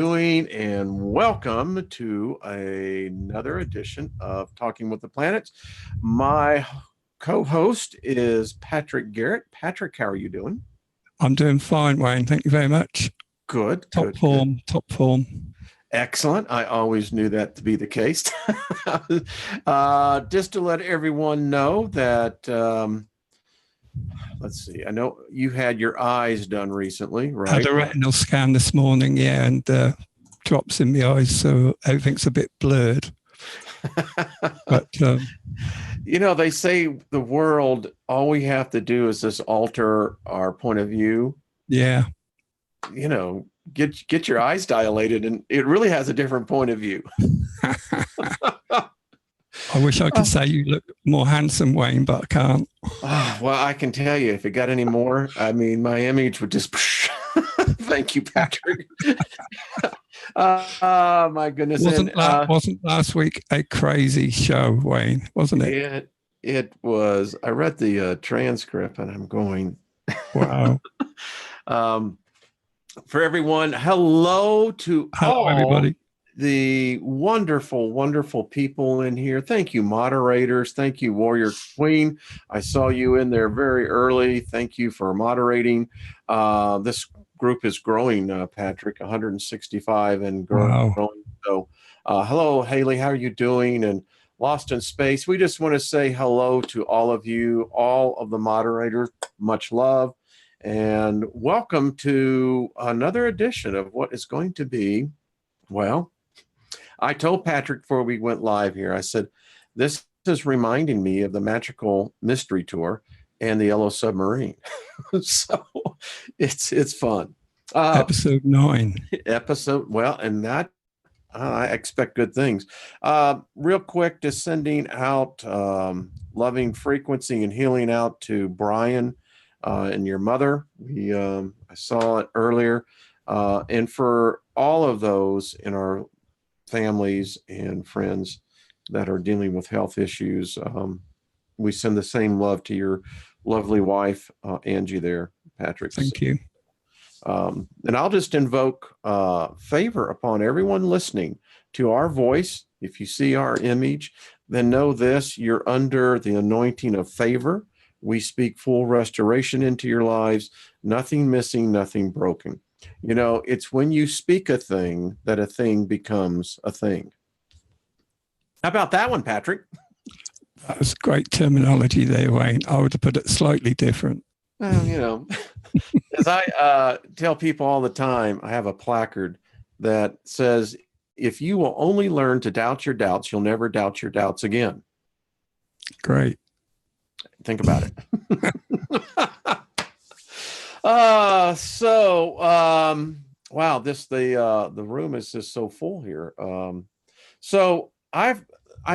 doing? And welcome to another edition of Talking with the Planets. My co-host is Patrick Garrett. Patrick, how are you doing? I'm doing fine, Wayne. Thank you very much. Good. Top form. Excellent. I always knew that to be the case. Just to let everyone know that, let's see, I know you had your eyes done recently, right? Had a retinal scan this morning, yeah, and drops in the eyes, so everything's a bit blurred. But they say the world, all we have to do is just alter our point of view. Yeah. Get your eyes dilated, and it really has a different point of view. I wish I could say you look more handsome, Wayne, but I can't. Well, I can tell you, if it got any more, I mean, my image would just. Thank you, Patrick. My goodness! Wasn't last week a crazy show, Wayne? Wasn't it? It was. I read the transcript, and I'm going. Wow. For everyone, hello everybody. The wonderful, wonderful people in here. Thank you, moderators. Thank you, Warrior Queen. I saw you in there very early. Thank you for moderating. This group is growing, Patrick, 165 and growing. Wow. So, hello, Haley. How are you doing? And Lost in Space, we just want to say hello to all of you, all of the moderators. Much love. And welcome to another edition of what is going to be, well, I told Patrick before we went live here, I said, this is reminding me of the Magical Mystery Tour and the Yellow Submarine. So it's fun. Episode 9. And that, I expect good things. Real quick, just sending out loving frequency and healing out to Brian and your mother. I saw it earlier. And for all of those in our families and friends that are dealing with health issues, we send the same love to your lovely wife, Angie there, Patrick. Thank you. And I'll just invoke favor upon everyone listening to our voice. If you see our image, then know this, you're under the anointing of favor. We speak full restoration into your lives, nothing missing, nothing broken. It's when you speak a thing that a thing becomes a thing. How about that one, Patrick? That was great terminology there, Wayne. I would have put it slightly different. Well, as I tell people all the time, I have a placard that says, if you will only learn to doubt your doubts, you'll never doubt your doubts again. Great. Think about it. Wow, the room is just so full here. So I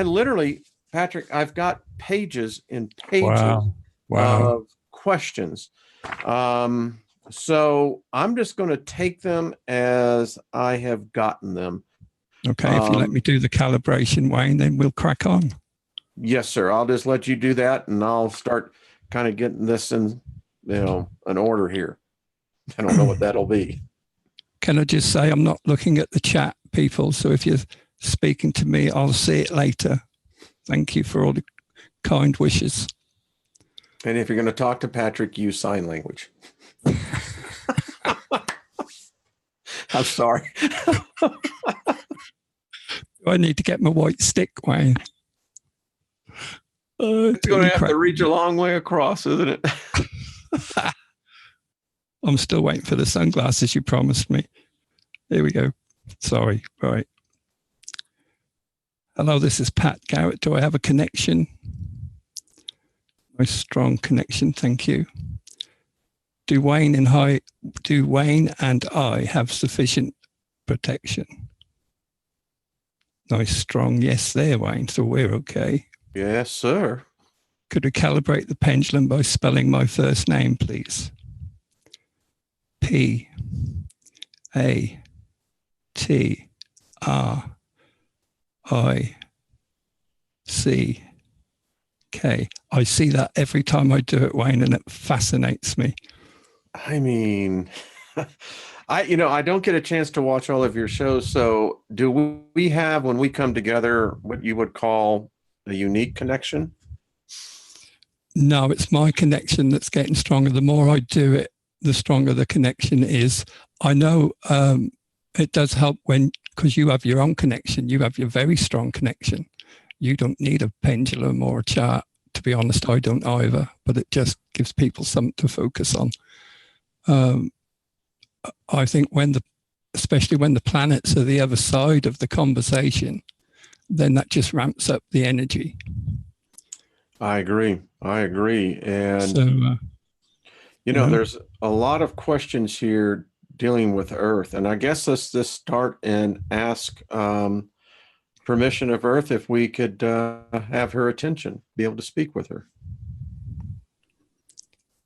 literally, Patrick, I've got pages and pages of questions. So I'm just going to take them as I have gotten them. Okay, if you let me do the calibration, Wayne, then we'll crack on. Yes, sir. I'll just let you do that, and I'll start kind of getting this in, an order here. I don't know what that'll be. Can I just say I'm not looking at the chat, people, so if you're speaking to me, I'll see it later. Thank you for all the kind wishes. And if you're going to talk to Patrick, use sign language. I'm sorry. I need to get my white stick, Wayne. It's going to have to reach a long way across, isn't it? I'm still waiting for the sunglasses you promised me. Here we go. Sorry. Right. Hello, this is Pat Garrett. Do I have a connection? Very strong connection. Thank you. Do Wayne and I have sufficient protection? Nice, strong yes there, Wayne. So we're okay. Yes, sir. Could we calibrate the pendulum by spelling my first name, please? P-A-T-R-I-C-K. I see that every time I do it, Wayne, and it fascinates me. I mean, I don't get a chance to watch all of your shows. So do we have, when we come together, what you would call a unique connection? No, it's my connection that's getting stronger. The more I do it, the stronger the connection is. I know it does help because you have your own connection. You have your very strong connection. You don't need a pendulum or a chart. To be honest, I don't either, but it just gives people something to focus on. I think especially when the planets are the other side of the conversation, then that just ramps up the energy. I agree. And, so, there's a lot of questions here dealing with Earth. And I guess let's just start and ask permission of Earth if we could have her attention, be able to speak with her.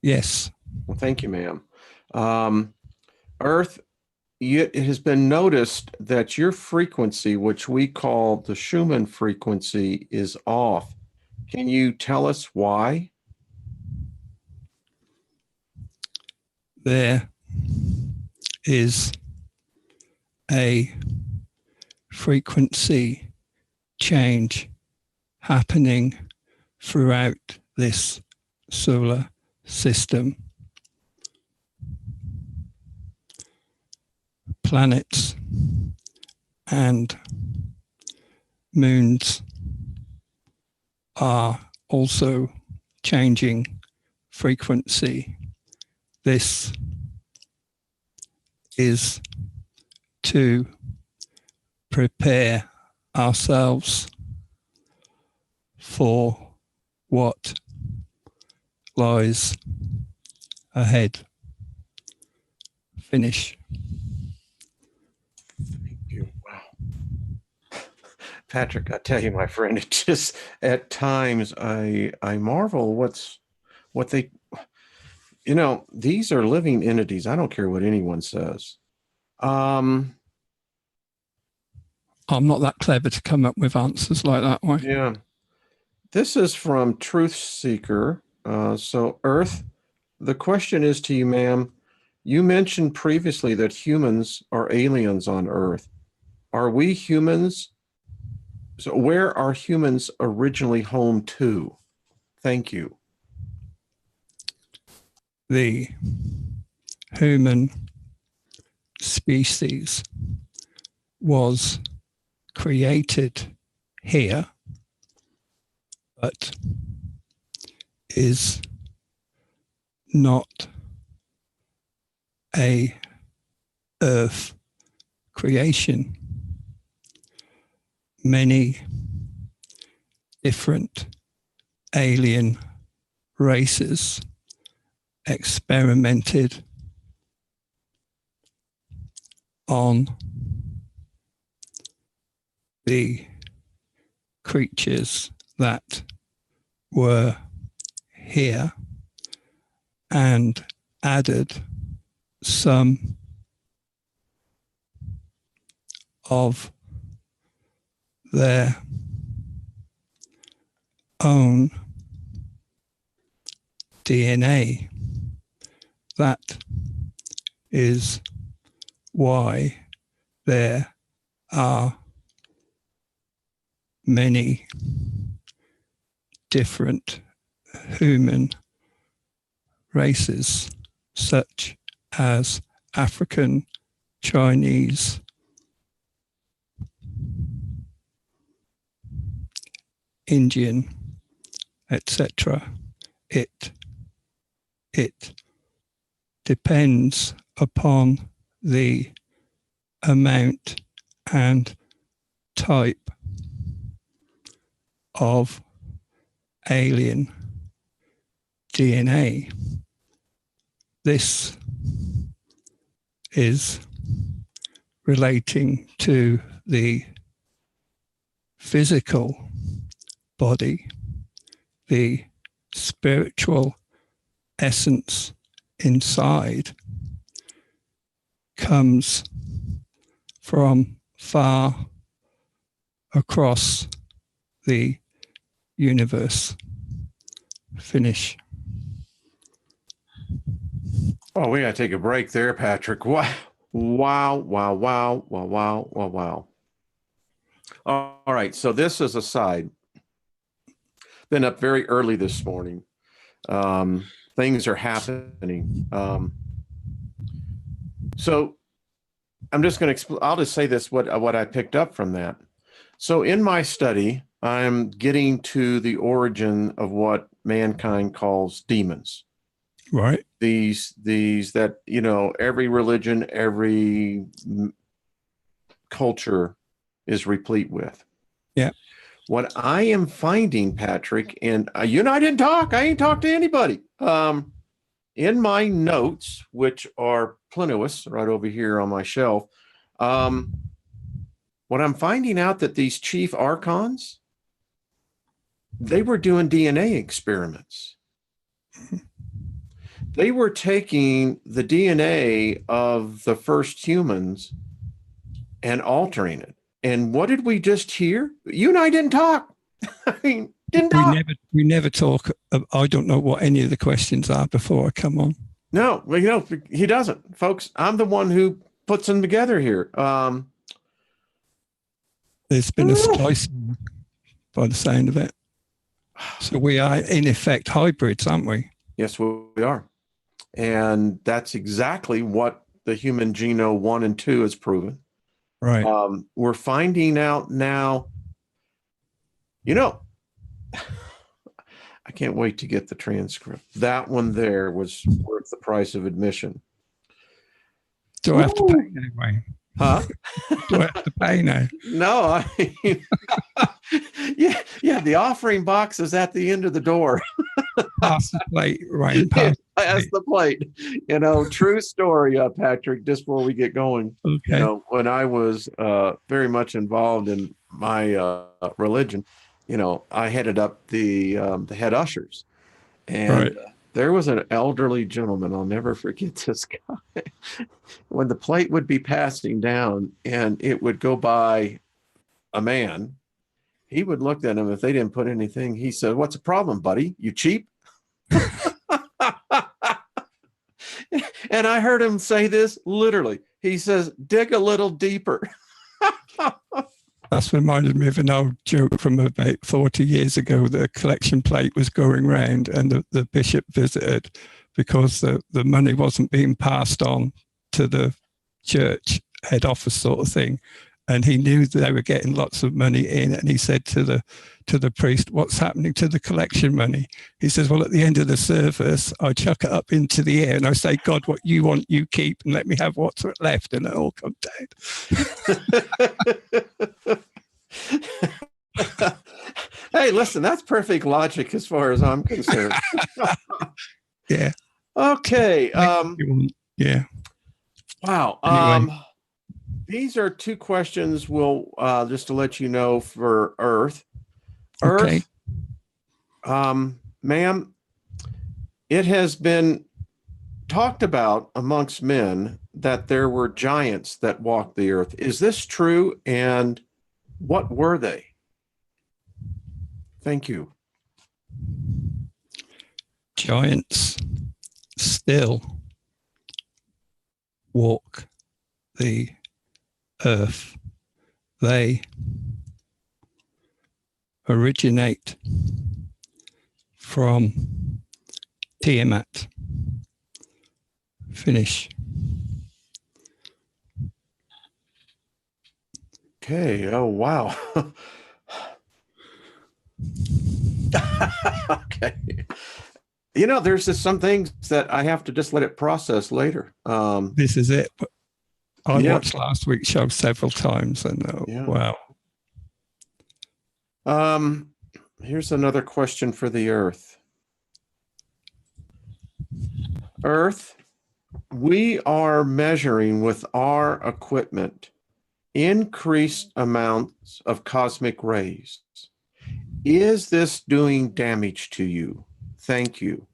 Yes. Well, thank you, ma'am. Earth, it has been noticed that your frequency, which we call the Schumann frequency, is off. Can you tell us why? There is a frequency change happening throughout this solar system. Planets and moons are also changing frequency. This is to prepare ourselves for what lies ahead. Finish. Thank you. Wow. Patrick, I tell you, my friend, it just, at times I marvel what they, these are living entities. I don't care what anyone says. I'm not that clever to come up with answers like that way. Yeah. This is from Truth Seeker. So Earth, the question is to you, ma'am. You mentioned previously that humans are aliens on Earth. Are we humans? So where are humans originally home to? Thank you. The human species was created here, but is not a Earth creation. Many different alien races experimented on the creatures that were here and added some of their own DNA. That is why there are many different human races, such as African, Chinese, Indian, etc. It depends upon the amount and type of alien DNA. This is relating to the physical body, the spiritual essence inside comes from far across the universe. Finish. Oh, we got to take a break there, Patrick. Wow. Wow, wow, wow, wow, wow, wow, wow. All right. So this is a side. Been up very early this morning. Things are happening. So I'm just going to I'll just say this, what I picked up from that. So in my study, I'm getting to the origin of what mankind calls demons. Right. These that, every religion, every culture is replete with. Yeah. What I am finding, Patrick, and you and I didn't talk. I ain't talked to anybody. In my notes, which are plenteous right over here on my shelf, what I'm finding out that these chief archons, they were doing DNA experiments. They were taking the DNA of the first humans and altering it. And what did we just hear? You and I didn't talk. I mean, didn't talk. We never talk. I don't know what any of the questions are before I come on. No, well, he doesn't, folks. I'm the one who puts them together here. There's been a splice by the sound of it. So we are, in effect, hybrids, aren't we? Yes, we are. And that's exactly what the human genome 1 and 2 has proven. Right. We're finding out now, I can't wait to get the transcript. That one there was worth the price of admission. Do I have to pay anyway? Huh? Do I have to pay now? No, I mean, yeah, the offering box is at the end of the door. Pass the plate, right? Pass the plate. True story, Patrick, just before we get going. Okay. When I was very much involved in my religion, I headed up the head ushers. And right. There was an elderly gentleman, I'll never forget this guy. When the plate would be passing down and it would go by a man, he would look at them. If they didn't put anything, he said, "What's the problem, buddy? You cheap?" And I heard him say this literally. He says, "Dig a little deeper." That's reminded me of an old joke from about 40 years ago. The collection plate was going round and the bishop visited because the money wasn't being passed on to the church head office sort of thing. And he knew they were getting lots of money in. And he said to the priest, "What's happening to the collection money?" He says, "Well, at the end of the service, I chuck it up into the air and I say, 'God, what you want, you keep, and let me have what's left.' And it all comes down." Hey, listen, that's perfect logic as far as I'm concerned. Yeah. Okay. Yeah. Wow. Anyway. These are two questions we'll just to let you know for Earth. Okay. Earth, ma'am, it has been talked about amongst men that there were giants that walked the earth. Is this true? And what were they? Thank you. Giants still walk the earth. They originate from Tiamat. Finish. Okay. Oh, wow. Okay. There's just some things that I have to just let it process later. This is it. I watched last week's show several times and wow. Here's another question for the Earth. Earth, we are measuring with our equipment increased amounts of cosmic rays. Is this doing damage to you? Thank you.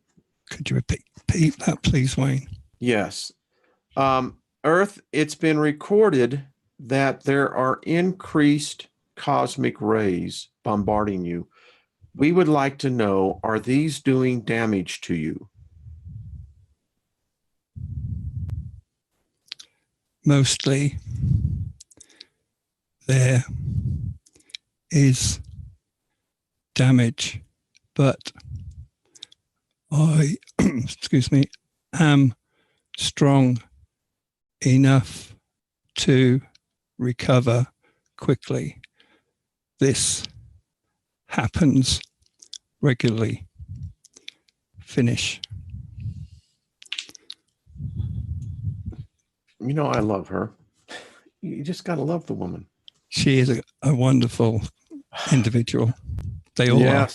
Could you repeat that, please, Wayne? Yes. Earth, it's been recorded that there are increased cosmic rays bombarding you. We would like to know, are these doing damage to you? mostly there is damage, but I, excuse me, am strong enough to recover quickly. This happens regularly. Finish. You know, I love her. You just got to love the woman. She is a wonderful individual. They all are.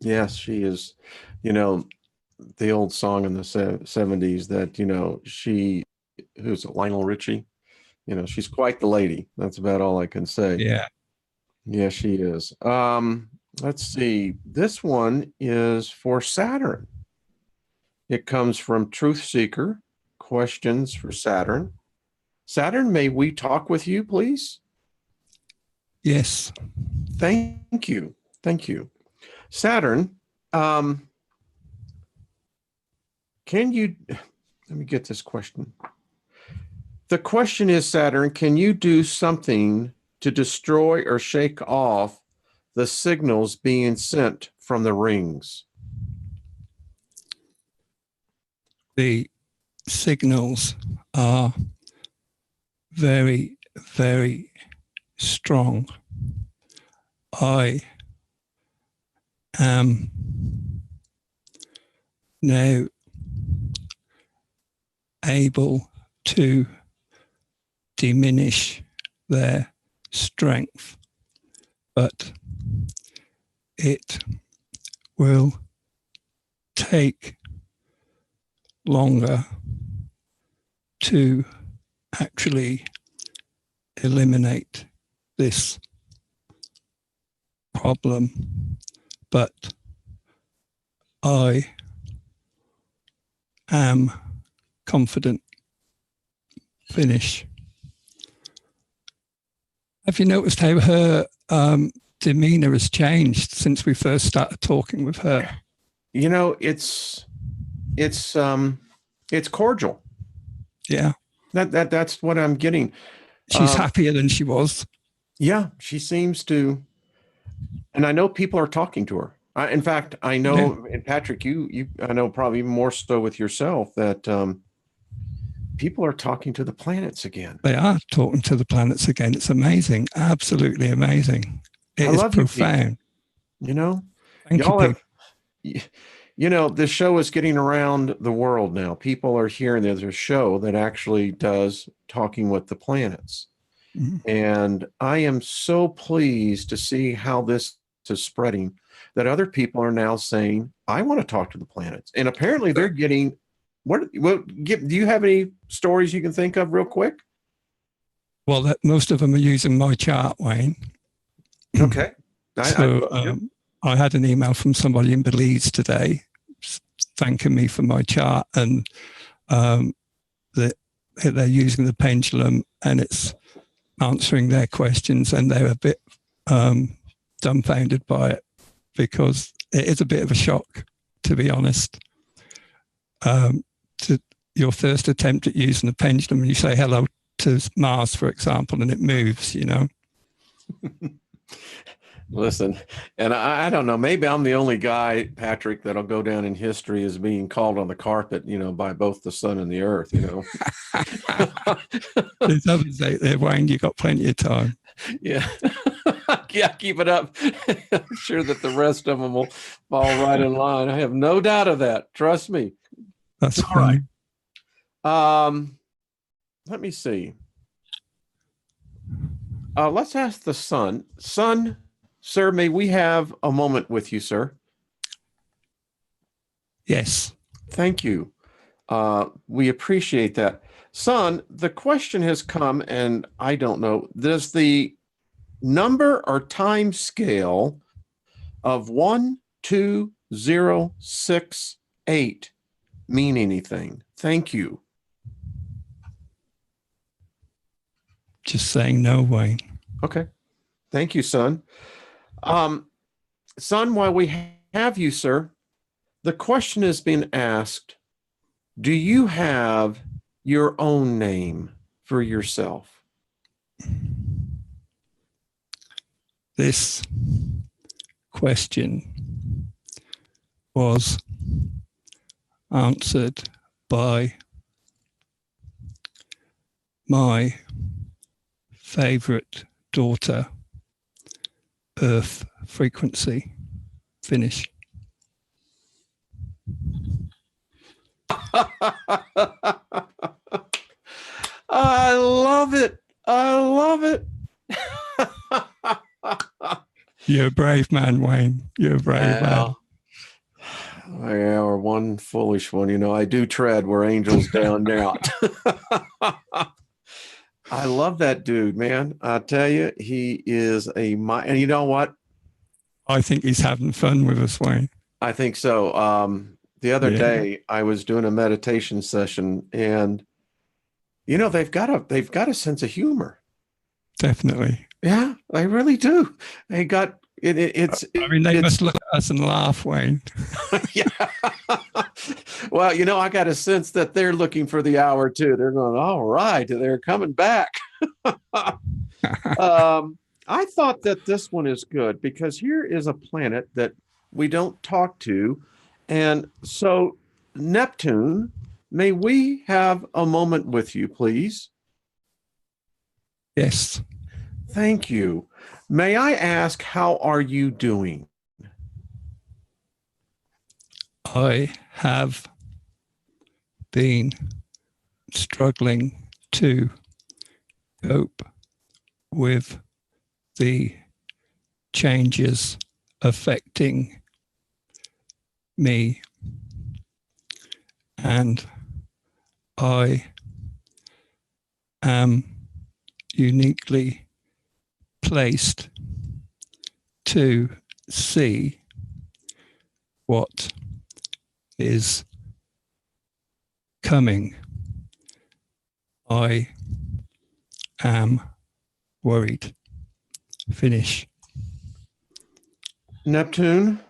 Yes, she is. You know, the old song in the 70s that, you know, who's it, Lionel Richie? You know, she's quite the lady. That's about all I can say. Yeah. Yeah, she is. Let's see. This one is for Saturn. It comes from Truth Seeker. Questions for Saturn. Saturn, may we talk with you, please? Yes. Thank you. Thank you. Saturn, can you, let me get this question. The question is, Saturn, can you do something to destroy or shake off the signals being sent from the rings? The signals are very, very strong. I am now able to diminish their strength, but it will take longer to actually eliminate this problem, but I am confident. Finish. Have you noticed how her demeanor has changed since we first started talking with her? You know, it's cordial. Yeah. That's what I'm getting. She's happier than she was. Yeah, she seems to, and I know people are talking to her. In fact, I know, and Patrick, I know probably even more so with yourself that people are talking to the planets again. They are talking to the planets again. It's amazing, absolutely amazing. It is profound. You know, thank y'all you. Have, you know, this show is getting around the world now. People are hearing there's a show that actually does talking with the planets. Mm-hmm. And I am so pleased to see how this is spreading, that other people are now saying, I want to talk to the planets. And apparently they're getting, do you have any stories you can think of real quick? Well, most of them are using my chart, Wayne. Okay. I had an email from somebody in Belize today thanking me for my chart, and that they're using the pendulum and it's answering their questions, and they're a bit dumbfounded by it because it is a bit of a shock, to be honest. To your first attempt at using the pendulum, and you say hello to Mars, for example, and it moves, you know. Listen, and I don't know, maybe I'm the only guy, Patrick, that'll go down in history as being called on the carpet, you know, by both the sun and the earth, you know. There's others out there, Wayne, you got plenty of time. Yeah. Yeah, keep it up. I'm sure that the rest of them will fall right in line. I have no doubt of that. Trust me. That's all right. Let me see. Let's ask the sun. Sun, sir, may we have a moment with you, sir? Yes. Thank you. We appreciate that. Sun, the question has come, and I don't know, does the number or time scale of 1, 2, 0, 6, 8 mean anything? Thank you. Just saying no, Wayne. Okay. Thank you, son. Son, while we have you, sir, the question has been asked, do you have your own name? for yourself? This question was answered by my favorite daughter, Earth Frequency. Finish. I love it. I love it. You're a brave man, Wayne. You're a brave man. Yeah, or one foolish one. You know, I do tread where angels down not. I love that dude, man. I tell you, he is and you know what? I think he's having fun with us, Wayne. I think so. The other day I was doing a meditation session, and you know, they've got a sense of humor. Definitely. Yeah, they really do. They got it's. I mean, they must look at us and laugh, Wayne. Yeah. Well, you know, I got a sense that they're looking for the hour too. They're going, all right, they're coming back. I thought that this one is good because here is a planet that we don't talk to. And so, Neptune, may we have a moment with you, please? Yes. Thank you. May I ask, how are you doing? I have been struggling to cope with the changes affecting me, and I am uniquely placed to see what is coming. I am worried. Finish. Neptune,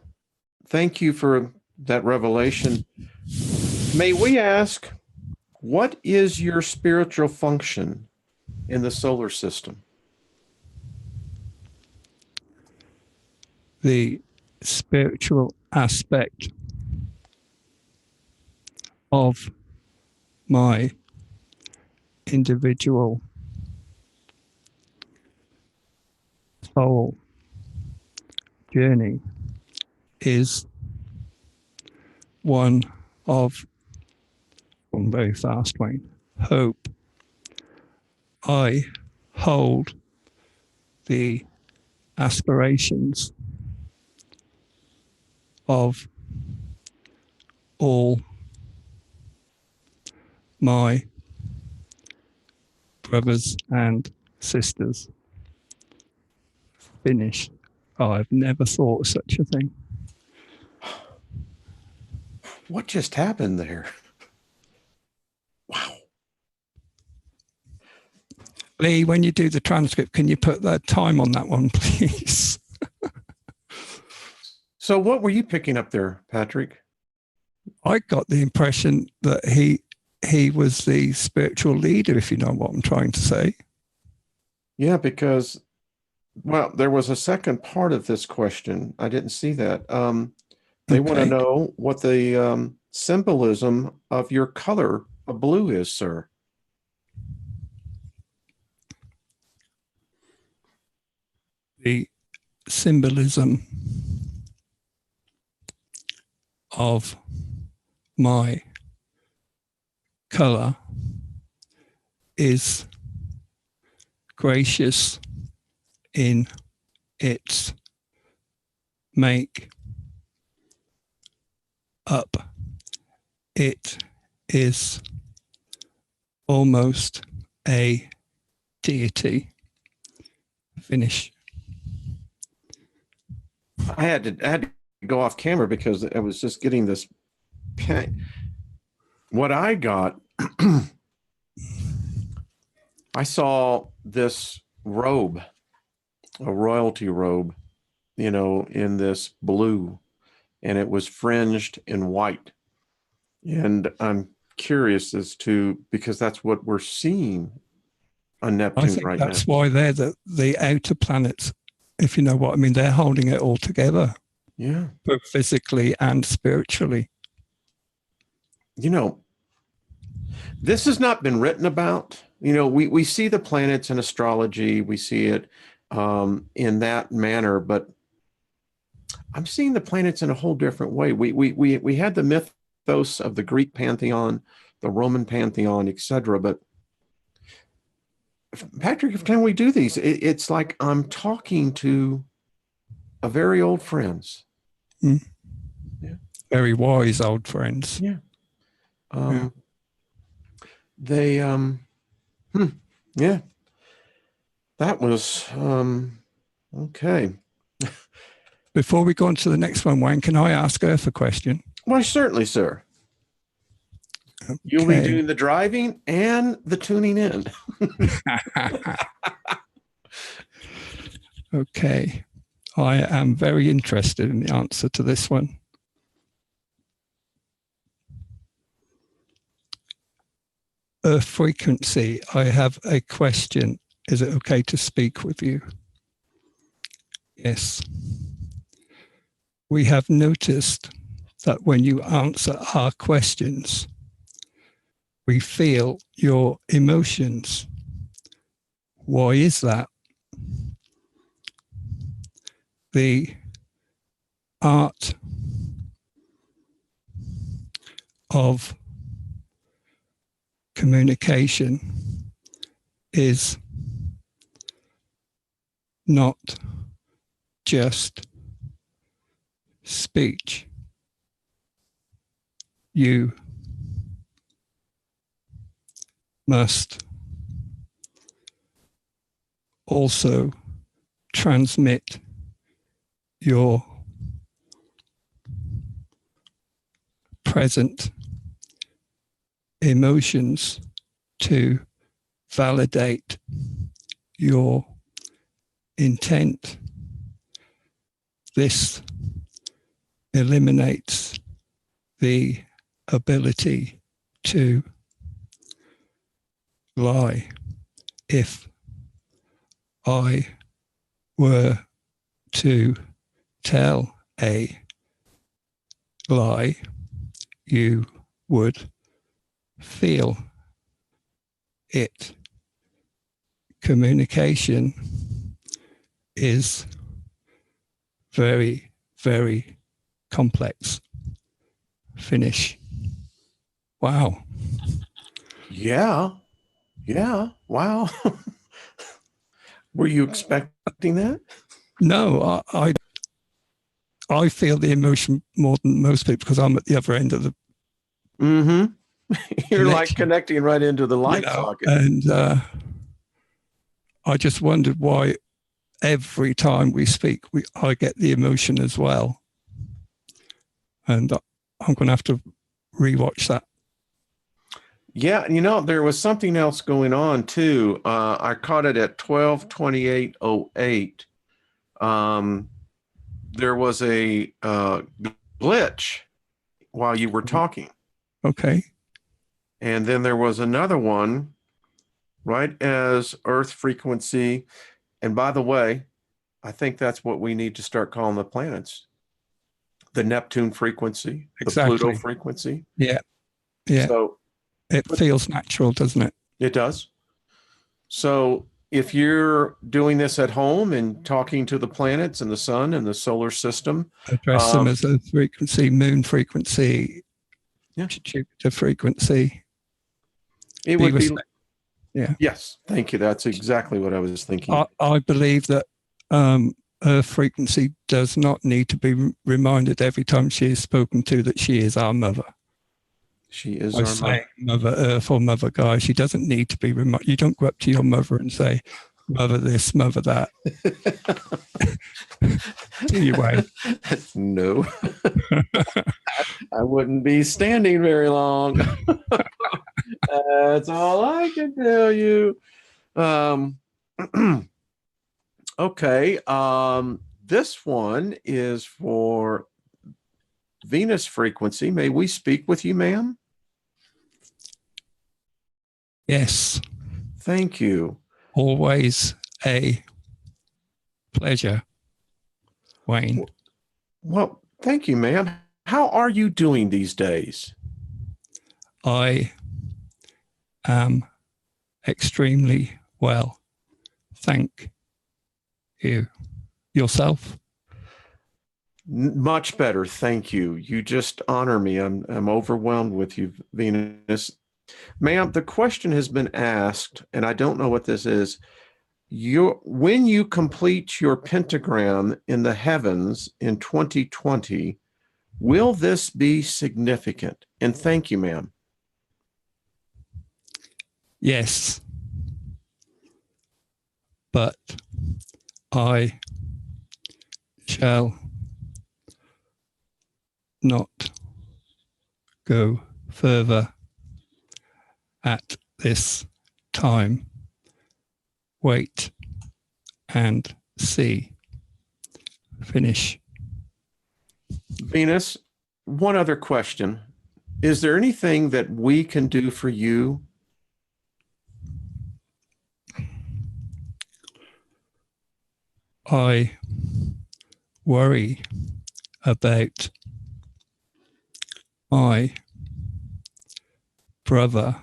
thank you for that revelation. May we ask, what is your spiritual function in the solar system? The spiritual aspect of my individual soul journey is one very fast, Wayne, hope. I hold the aspirations of all my brothers and sisters. Finish. Oh, I've never thought of such a thing. What just happened there? Wow. Lee, when you do the transcript, can you put that time on that one, please? So what were you picking up there, Patrick? I got the impression that he was the spiritual leader, if you know what I'm trying to say. Yeah, because, well, there was a second part of this question. I didn't see that. They want to know what the symbolism of your color of blue is, sir. The symbolism of my color is gracious in its make up. It is almost a deity. Finish. I had to go off camera because I was just getting this pain. What I got, I saw this robe, a royalty robe, you know, in this blue, and it was fringed in white. And I'm curious as to, because that's what we're seeing on I Neptune think right now. that's why they're the outer planets, if you know what I mean. They're holding it all together, Yeah. both physically and spiritually. You know, this has not been written about. You know, we see the planets in astrology, we see it in that manner, but I'm seeing the planets in a whole different way. We had the mythos of the Greek pantheon, the Roman pantheon, etc. But Patrick, every time we do these, it's like I'm talking to a very old friends. Mm. Yeah. Very wise old friends. Yeah. They yeah, that was okay. Before we go on to the next one, Wayne, can I ask Earth a question? Why, certainly, sir. You'll be doing the driving and the tuning in. Okay. I am very interested in the answer to this one. Earth frequency, I have a question. Is it okay to speak with you? Yes. We have noticed that when you answer our questions, we feel your emotions. Why is that? The art of communication is not just speech. You must also transmit your present emotions to validate your intent. This eliminates the ability to lie. If I were to tell a lie, you would feel it. Communication is very, very complex. Finish. Wow. Yeah. Yeah. Wow. Were you expecting that? No, I feel the emotion more than most people because I'm at the other end of the. Mm-hmm. You're like connecting right into the light socket. And I just wondered why every time we speak, I get the emotion as well. And I'm going to have to rewatch that. Yeah, you know, there was something else going on too. I caught it at 12:28:08. There was a glitch while you were talking. Okay. And then there was another one right as Earth frequency. And by the way, I think that's what we need to start calling the planets. The Neptune frequency, Exactly. the Pluto frequency. Yeah. Yeah. So it feels natural, doesn't it? It does. So if you're doing this at home and talking to the planets and the sun and the solar system, address them as a frequency, moon frequency, Jupiter frequency. It would be. Yeah. Yes. Thank you. That's exactly what I was thinking. I believe that Earth frequency does not need to be reminded every time she is spoken to that she is our mother. She is our mother. Mother Earth or Mother Gaia. She doesn't need to be reminded. You don't go up to your mother and say, mother this, mother that. Do you, Wayne? No. I wouldn't be standing very long. That's all I can tell you. Okay. This one is for Venus frequency. May we speak with you, ma'am? Yes. Thank you. Always a pleasure, Wayne. Well, thank you, ma'am. How are you doing these days? I am extremely well. Thank you. Yourself? Much better, thank you. You just honor me. I'm overwhelmed with you, Venus. Ma'am, the question has been asked, and I don't know what this is. When you complete your pentagram in the heavens in 2020, will this be significant? And thank you, ma'am. Yes. But I shall not go further at this time. Wait and see. Finish. Venus, one other question. Is there anything that we can do for you? I worry about my brother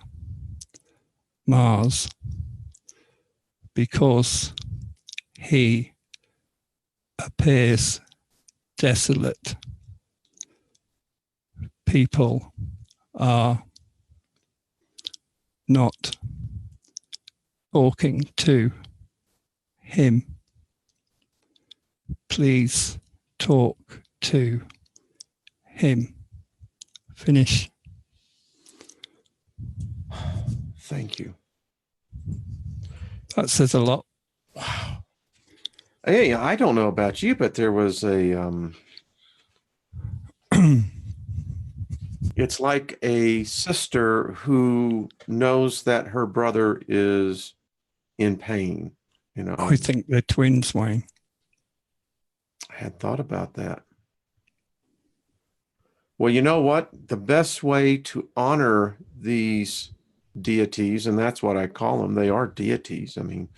Mars because he appears desolate. People are not talking to him. Please talk to him. Finish. Thank you. That says a lot. Wow. Hey, I don't know about you, but there was a it's like a sister who knows that her brother is in pain. You know, I think they're twins, Wayne. I had thought about that. Well, you know what? The best way to honor these deities, and that's what I call them, they are deities. I mean,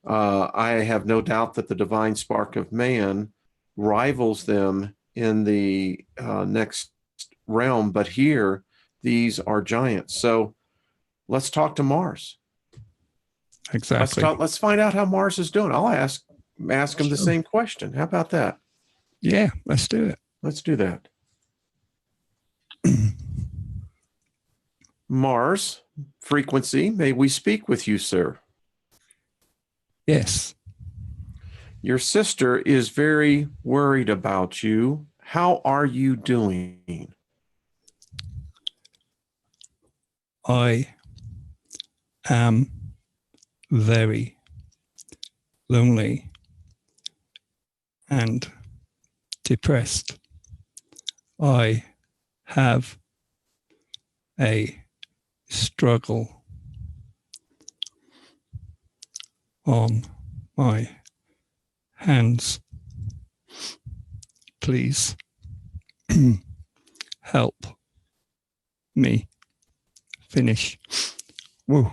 I have no doubt that the divine spark of man rivals them in the next realm, but here, these are giants. So let's talk to Mars. Exactly. Let's find out how Mars is doing. I'll ask him the same question. How about that? Yeah, let's do it. Let's do that. Mars, frequency, may we speak with you, sir? Yes. Your sister is very worried about you. How are you doing? I am very lonely and depressed. I have a struggle on my hands. Please help me finish. Whoa.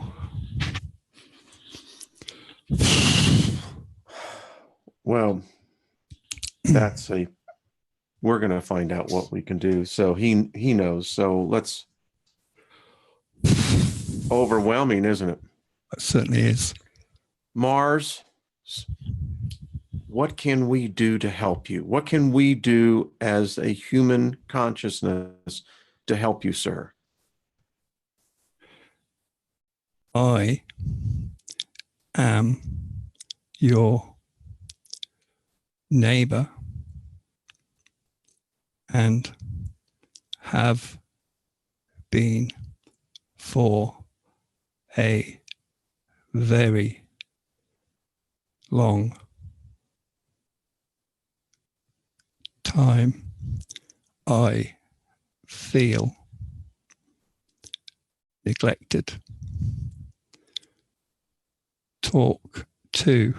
Well, we're going to find out what we can do. So he knows. So let's, overwhelming, isn't it? It certainly is. Mars, what can we do to help you? What can we do as a human consciousness to help you, sir? I am your neighbor and have been for a very long time. I feel neglected. Talk to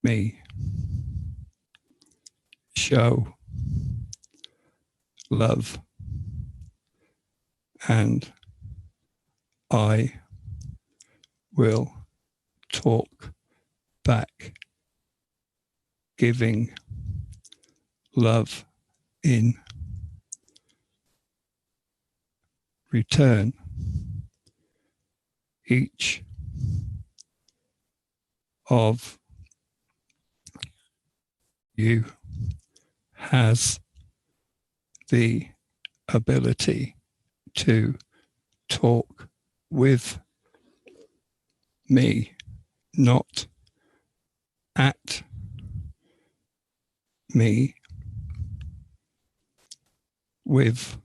me. Show love. And I will talk back, giving love in return. Each of you has the ability to talk with me, not at me, with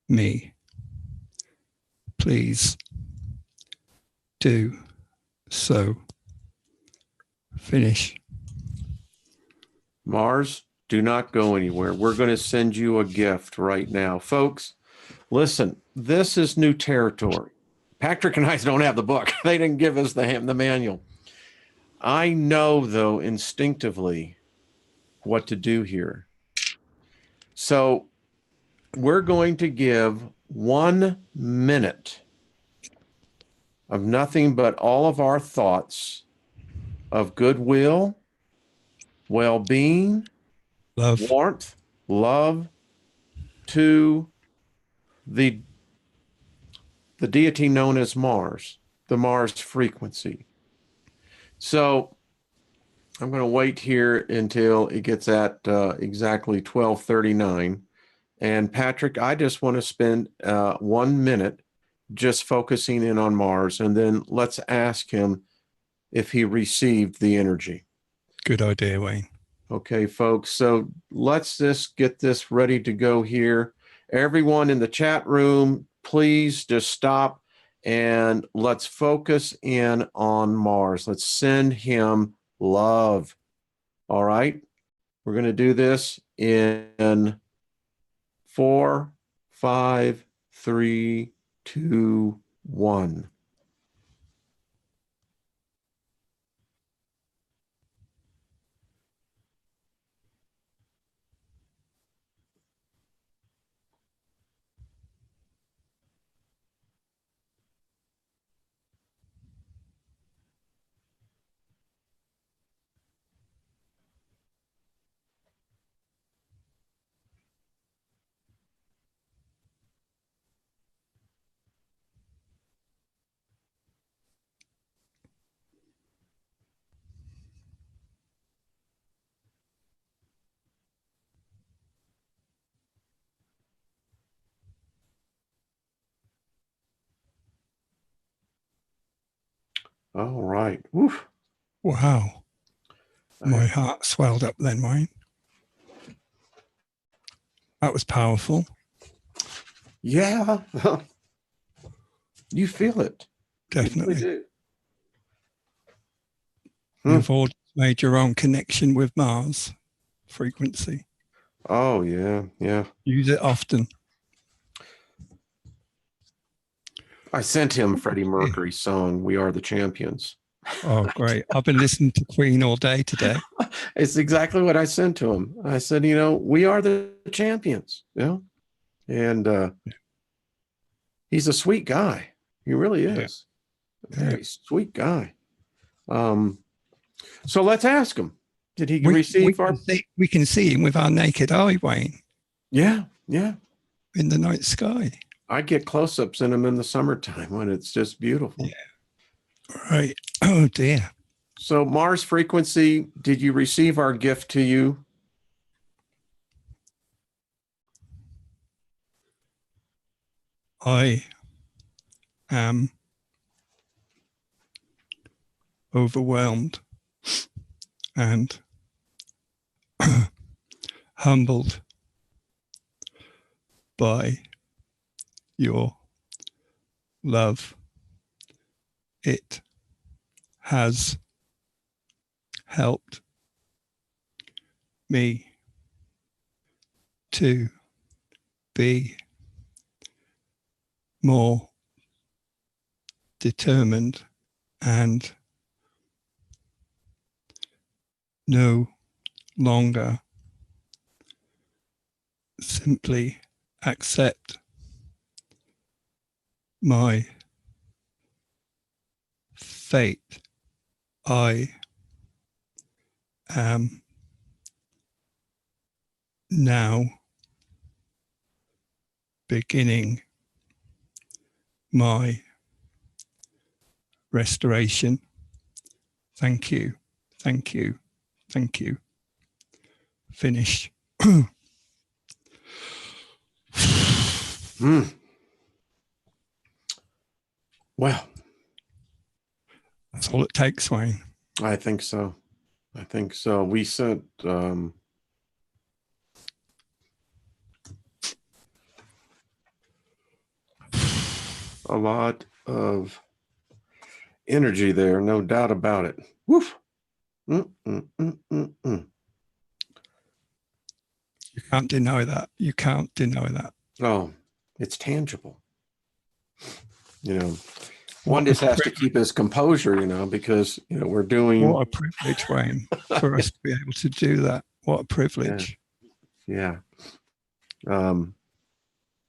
me. Please do so. Finish. Mars, do not go anywhere. We're going to send you a gift right now. Folks, listen, this is new territory. Patrick and I don't have the book. They didn't give us the manual. I know, though, instinctively what to do here. So we're going to give 1 minute of nothing but all of our thoughts of goodwill, well-being, Love. warmth, love to the deity known as Mars, the Mars frequency. So I'm going to wait here until it gets at exactly 12:39. And Patrick, I just want to spend 1 minute just focusing in on Mars, and then let's ask him if he received the energy. Good idea, Wayne. Okay, folks, so let's just get this ready to go here. Everyone in the chat room, please just stop and let's focus in on Mars. Let's send him love. All right, we're going to do this in 4, 5, 3, 2, 1. All right. Woof. Wow. My heart swelled up then, Wayne. That was powerful. Yeah. You feel it. Definitely. You really do. You've all made your own connection with Mars frequency. Oh, yeah. Yeah. Use it often. I sent him Freddie Mercury's song, We Are the Champions. Oh, great. I've been listening to Queen all day today. It's exactly what I sent to him. I said, you know, we are the champions, you know? And he's a sweet guy. He really is. Yeah. A very sweet guy. So let's ask him. Did he receive our... We can see him with our naked eye, Wayne. Yeah, yeah. In the night sky. I get close-ups in him in the summertime when it's just beautiful. Yeah. Right. Oh, dear. So Mars frequency, did you receive our gift to you? I am overwhelmed and humbled by your love. It has helped me to be more determined and no longer simply accept my fate. I am now beginning my restoration. Thank you. Thank you. Thank you. Finish. Well, that's all it takes, Wayne. I think so. I think so. We sent a lot of energy there, no doubt about it. Woof. You can't deny that. You can't deny that. Oh, it's tangible. One just has to keep his composure, because, we're doing. What a privilege, Wayne, for us to be able to do that. What a privilege. Yeah. Oh,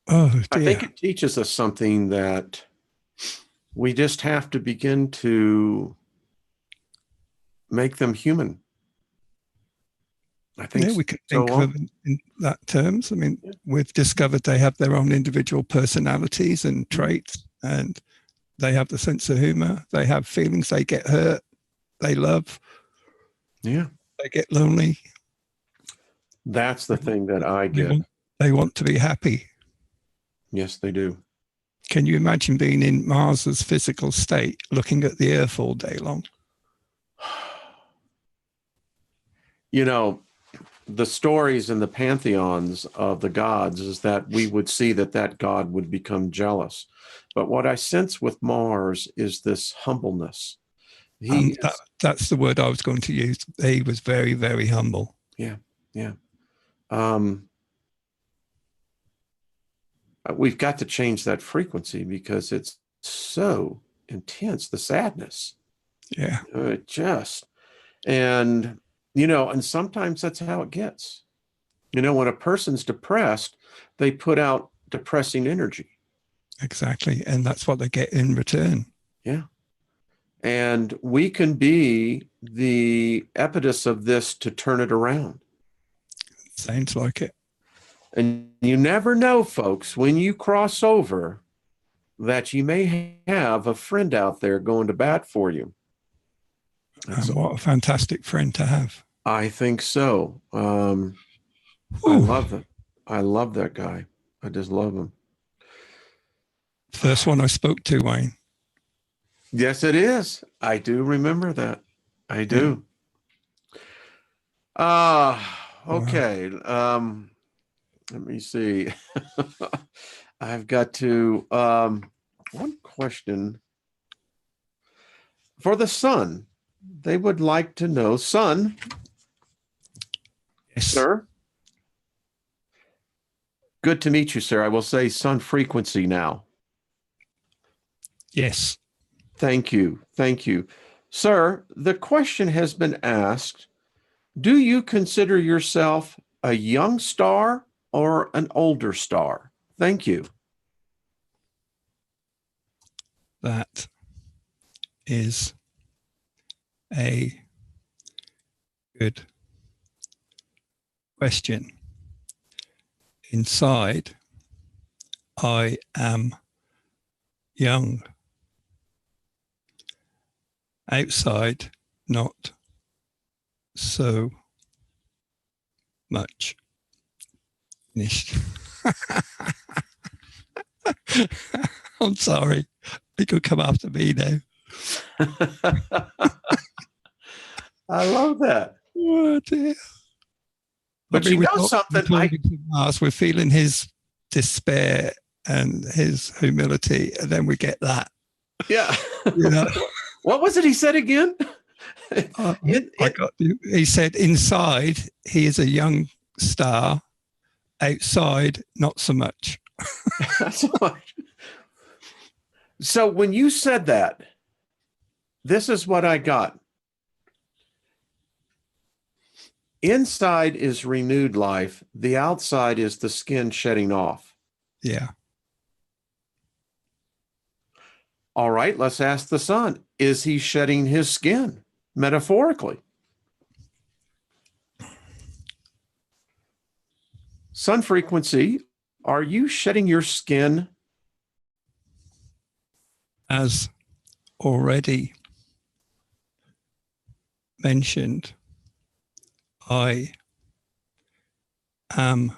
dear. I think it teaches us something that we just have to begin to make them human. I think we can think of them in that terms. I mean, we've discovered they have their own individual personalities and traits, and they have the sense of humor. They have feelings. They get hurt. They love. Yeah. They get lonely. That's the thing that I get. They want to be happy. Yes, they do. Can you imagine being in Mars's physical state, looking at the Earth all day long? The stories and the pantheons of the gods is that we would see that God would become jealous. But what I sense with Mars is this humbleness. That's the word I was going to use. He was very, very humble. Yeah. We've got to change that frequency because it's so intense, the sadness. Yeah. And sometimes that's how it gets. When a person's depressed, they put out depressing energy. Exactly. And that's what they get in return. Yeah. And we can be the impetus of this to turn it around. Sounds like it. And you never know, folks, when you cross over, that you may have a friend out there going to bat for you. And what a fantastic friend to have. I think so. I love it. I love that guy. I just love him. First one I spoke to, Wayne. Yes, it is. I do remember that. I do. Okay. Wow. Let me see. I've got to one question for the sun. They would like to know, Sun. Yes. Sir. Good to meet you, sir. I will say sun frequency now. Yes. Thank you. Thank you. Sir, the question has been asked, do you consider yourself a young star or an older star? Thank you. That is a good question. Inside, I am young. Outside, not so much. Finished. I'm sorry. You could come after me now. I love that. Oh dear. But something. We're feeling his despair and his humility, and then we get that. Yeah. What was it he said again? He said inside he is a young star, outside not so much. So when you said that, this is what I got. Inside is renewed life. The outside is the skin shedding off. Yeah. All right, let's ask the sun. Is he shedding his skin, metaphorically? Sun frequency, are you shedding your skin? As already mentioned, I am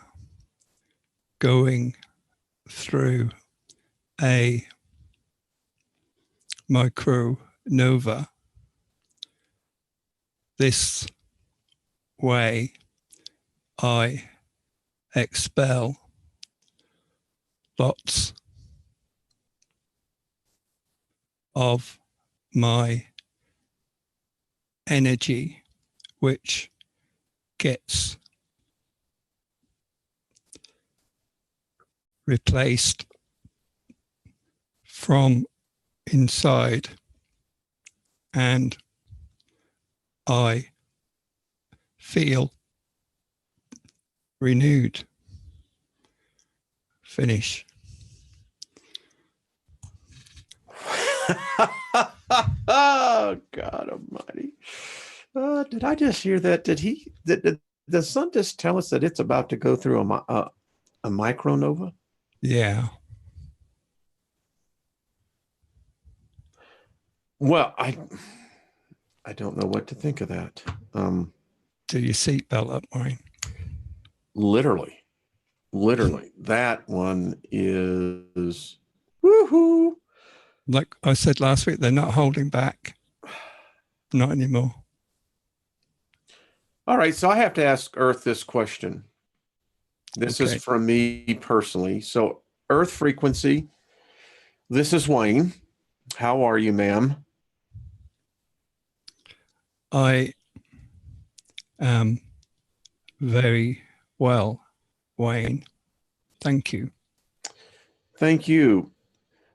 going through a micronova. This way I expel lots of my energy, which gets replaced from inside, and I feel renewed. Finish. Oh, God Almighty! Did I just hear that? Did the sun just tell us that it's about to go through a micronova? Yeah. Well, I don't know what to think of that. Do your seatbelt up, Maureen. Literally, that one is woohoo. Like I said last week, they're not holding back. Not anymore. All right, so I have to ask Earth this question. This Okay. is from me personally. So, Earth frequency, this is Wayne. How are you, ma'am? I am very well, Wayne. Thank you. Thank you.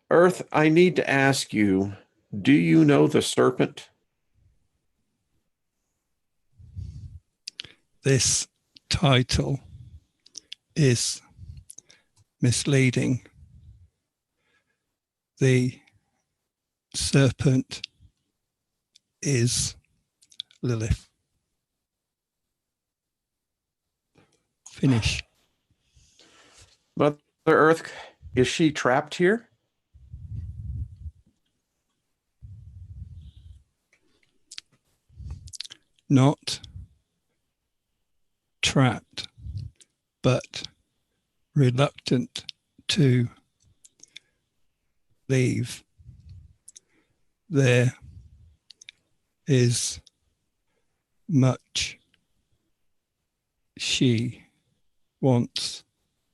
Earth, I need to ask you, do you know the serpent? This title is misleading. The serpent is Lilith. Finish. Mother Earth, is she trapped here? Not trapped, but reluctant to leave. There is much she wants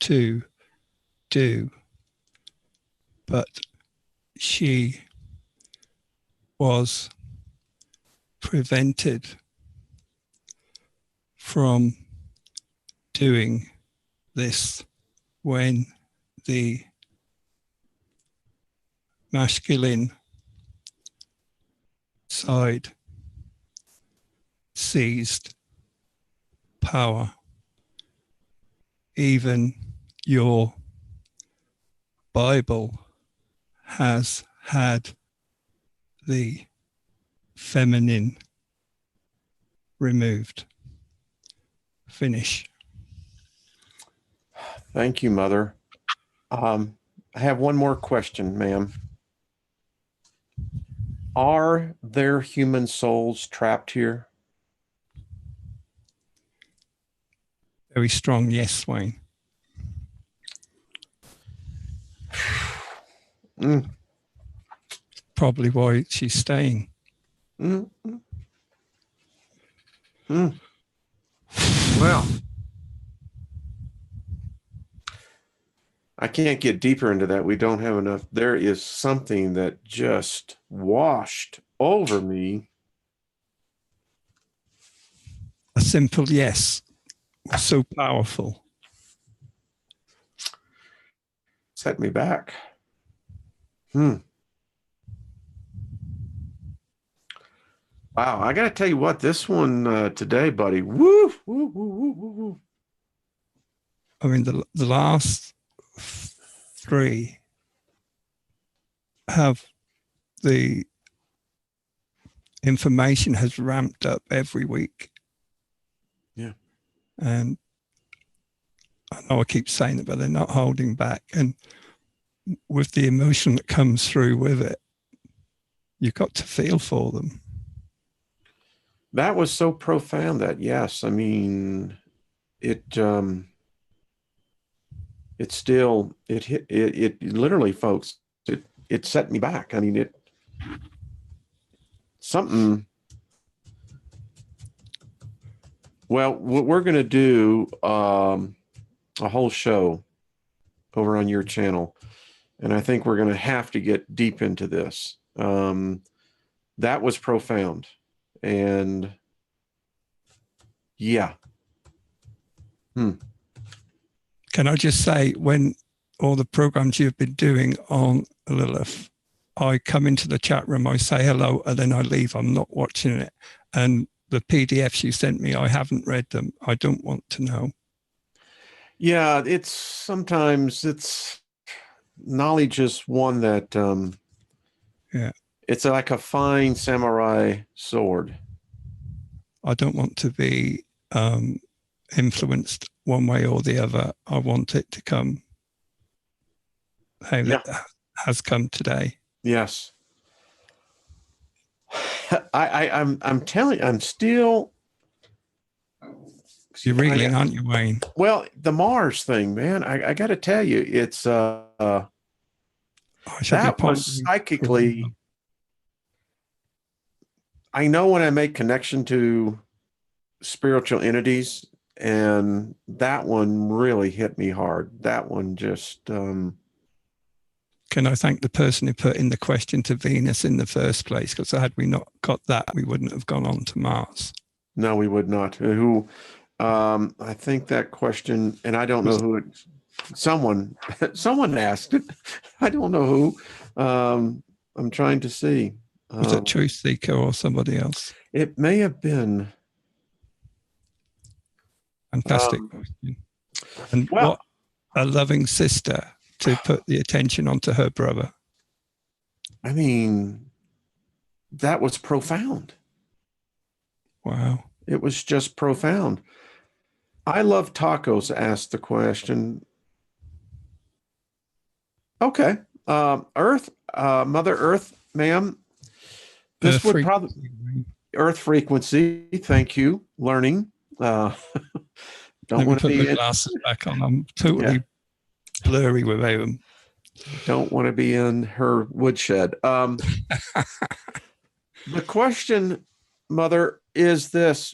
to do, but she was prevented from doing this when the masculine side seized power. Even your Bible has had the feminine removed. Finish. Thank you, Mother. I have one more question, ma'am. Are there human souls trapped here? Very strong yes, Wayne. Mm. Probably why she's staying. Mm. Mm. Well, I can't get deeper into that. We don't have enough. There is something that just washed over me. A simple yes was so powerful. Set me back. Wow, I got to tell you what, this one today, buddy. Woo, woo, woo, woo, woo, woo. I mean, the last three have the information has ramped up every week. Yeah. And I know I keep saying it, but they're not holding back. And with the emotion that comes through with it, you've got to feel for them. That was so profound that, yes, I mean, it still, it literally, folks, it set me back. I mean, something. Well, we're going to do a whole show over on your channel, and I think we're going to have to get deep into this. That was profound. And yeah. Can I just say, when all the programs you've been doing on Lilith, I come into the chat room, I say hello, and then I leave. I'm not watching it. And the PDFs you sent me, I haven't read them. I don't want to know. Yeah, sometimes knowledge is one that yeah, it's like a fine samurai sword. I don't want to be influenced one way or the other. I want it to come how it has come today. Yes. I'm telling you, I'm still. You're reeling, aren't you, Wayne? Well, the Mars thing, man, I got to tell you, it's that was psychically. I know when I make connection to spiritual entities, and that one really hit me hard. That one just. Can I thank the person who put in the question to Venus in the first place? Because had we not got that, we wouldn't have gone on to Mars. No, we would not. Who? I think that question, and I don't know who it. Someone asked it. I don't know who. I'm trying to see. Was it Truth Seeker or somebody else? It may have been. Fantastic question. And what a loving sister to put the attention onto her brother. I mean, that was profound. Wow. It was just profound. I love tacos, asked the question. Okay. Earth, Mother Earth, ma'am. This would probably Earth frequency. Thank you. Learning. Don't want to be my glasses back on. I'm totally blurry without them. Don't want to be in her woodshed. The question, Mother, is this: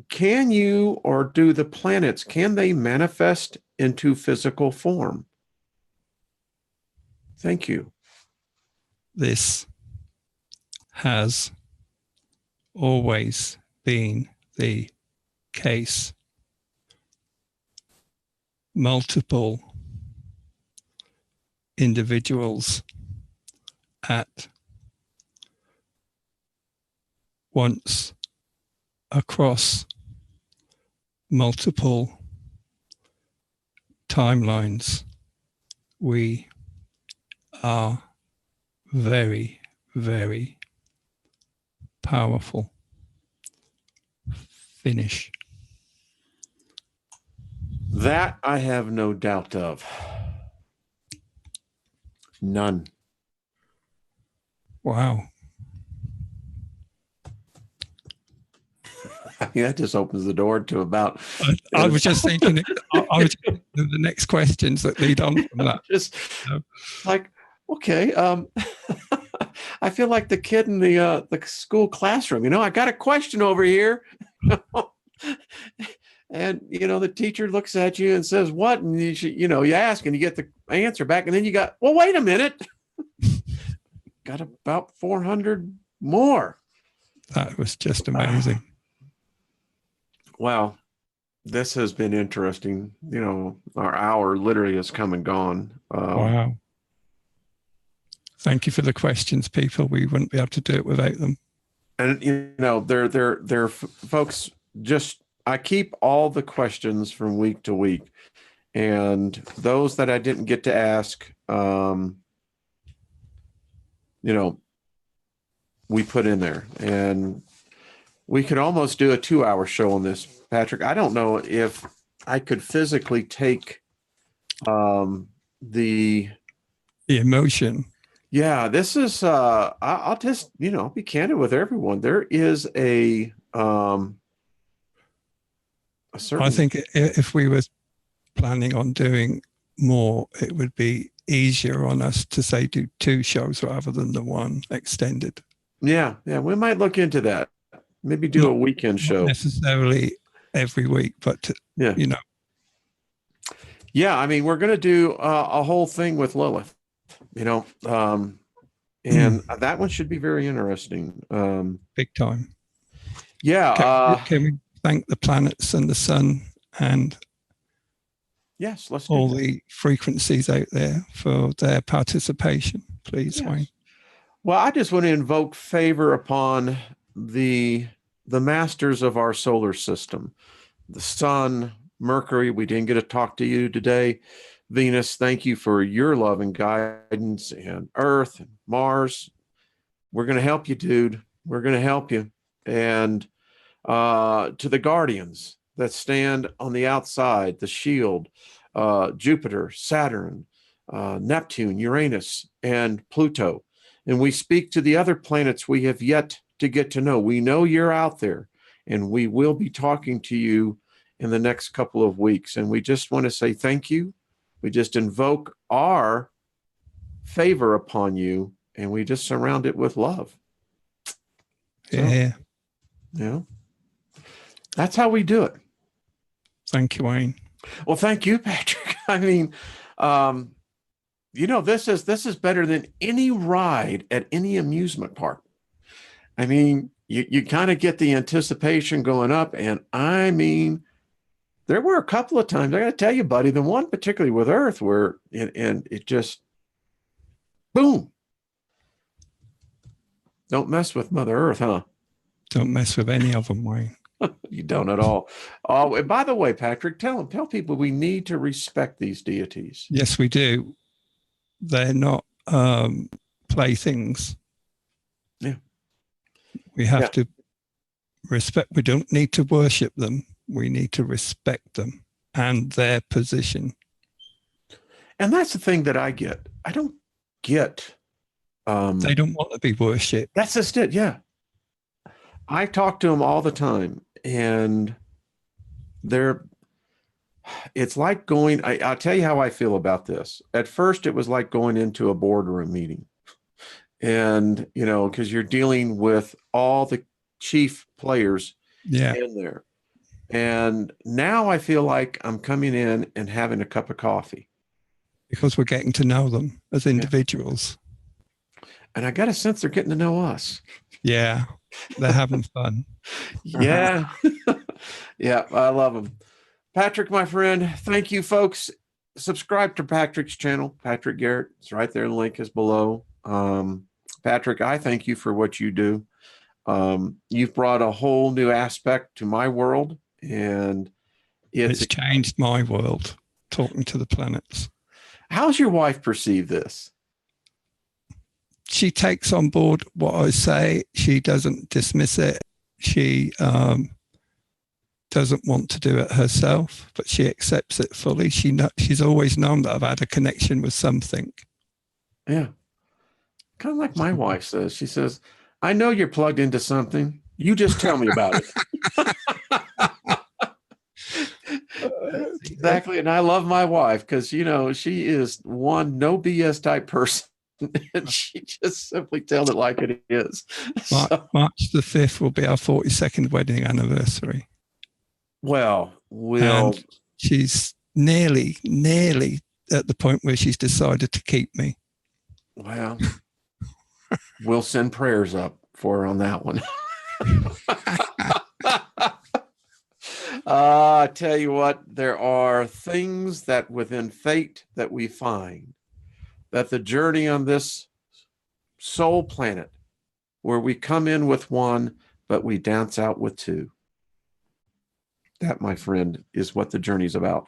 can you, or do the planets, can they manifest into physical form? Thank you. This has always been the case. Multiple individuals at once across multiple timelines. We are very, very powerful. Finish. That I have no doubt of. None. Wow. I mean, that just opens the door to about. I was just thinking. I was thinking of the next questions that lead on from that. Just like, okay, I feel like the kid in the school classroom. You know, I got a question over here, and the teacher looks at you and says, "What?" And you ask, and you get the answer back, and then you got, well, wait a minute, got about 400 more. That was just amazing. Wow, this has been interesting. Our hour literally has come and gone. Wow. Thank you for the questions, people. We wouldn't be able to do it without them. And they're folks. Just I keep all the questions from week to week, and those that I didn't get to ask, we put in there. And we could almost do a 2-hour show on this, Patrick. I don't know if I could physically take the emotion. Yeah, this is I'll just, be candid with everyone. There is a certain, I think if we were planning on doing more, it would be easier on us to say do 2 shows rather than the one extended. Yeah, we might look into that. Maybe do a weekend show. Not necessarily every week, but Yeah. Yeah, I mean, we're going to do a whole thing with Lilith, and that one should be very interesting. Big time. Yeah. Can we thank the planets and the sun and yes, let's all the frequencies out there for their participation, please, yes. Wayne? Well, I just want to invoke favor upon the masters of our solar system, the sun, Mercury. We didn't get to talk to you today. Venus, thank you for your love and guidance, and Earth and Mars. We're going to help you, dude. We're going to help you. And to the guardians that stand on the outside, the shield, Jupiter, Saturn, Neptune, Uranus, and Pluto. And we speak to the other planets we have yet to get to know. We know you're out there, and we will be talking to you in the next couple of weeks. And we just want to say thank you. We just invoke our favor upon you, and we just surround it with love. Yeah. That's how we do it. Thank you, Wayne. Well, thank you, Patrick. I mean, this is better than any ride at any amusement park. I mean, you kind of get the anticipation going up, and I mean, there were a couple of times, I got to tell you, buddy, the one particularly with Earth where it just, boom. Don't mess with Mother Earth, huh? Don't mess with any of them, Wayne. You don't at all. Oh, and by the way, Patrick, tell people we need to respect these deities. Yes, we do. They're not playthings. Yeah. We have to respect. We don't need to worship them. We need to respect them and their position. And that's the thing that I get. I don't get. They don't want to be worshipped. That's just it. Yeah. I talk to them all the time, and it's like going, I'll tell you how I feel about this. At first, it was like going into a boardroom meeting, and, because you're dealing with all the chief players in there. And now I feel like I'm coming in and having a cup of coffee. Because we're getting to know them as individuals. And I got a sense they're getting to know us. Yeah, they're having fun. Yeah. Yeah, I love them. Patrick, my friend, thank you, folks. Subscribe to Patrick's channel, Patrick Garrett. It's right there. The link is below. Patrick, I thank you for what you do. You've brought a whole new aspect to my world, and it's changed my world, talking to the planets. How's your wife perceive this? She takes on board what I say. She doesn't dismiss it. She doesn't want to do it herself, but she accepts it fully. She's always known that I've had a connection with something. Yeah. Kind of like my wife says. She says, I know you're plugged into something. You just tell me about it. Exactly. And I love my wife because, she is one no BS type person. And she just simply tells it like it is. March the 5th will be our 42nd wedding anniversary. Well, and she's nearly at the point where she's decided to keep me. Well, we'll send prayers up for her on that one. I tell you what, there are things that within fate that we find, that the journey on this soul planet, where we come in with one, but we dance out with two. That, my friend, is what the journey's about.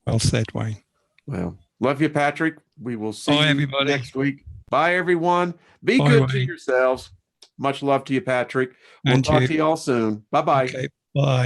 Well said, Wayne. Well, love you, Patrick. We will see you everybody next week. Bye, everyone. Be Bye, good to Wayne. yourselves. Much love to you, Patrick. We'll And talk you. to you all soon. Bye-bye. Okay. Bye.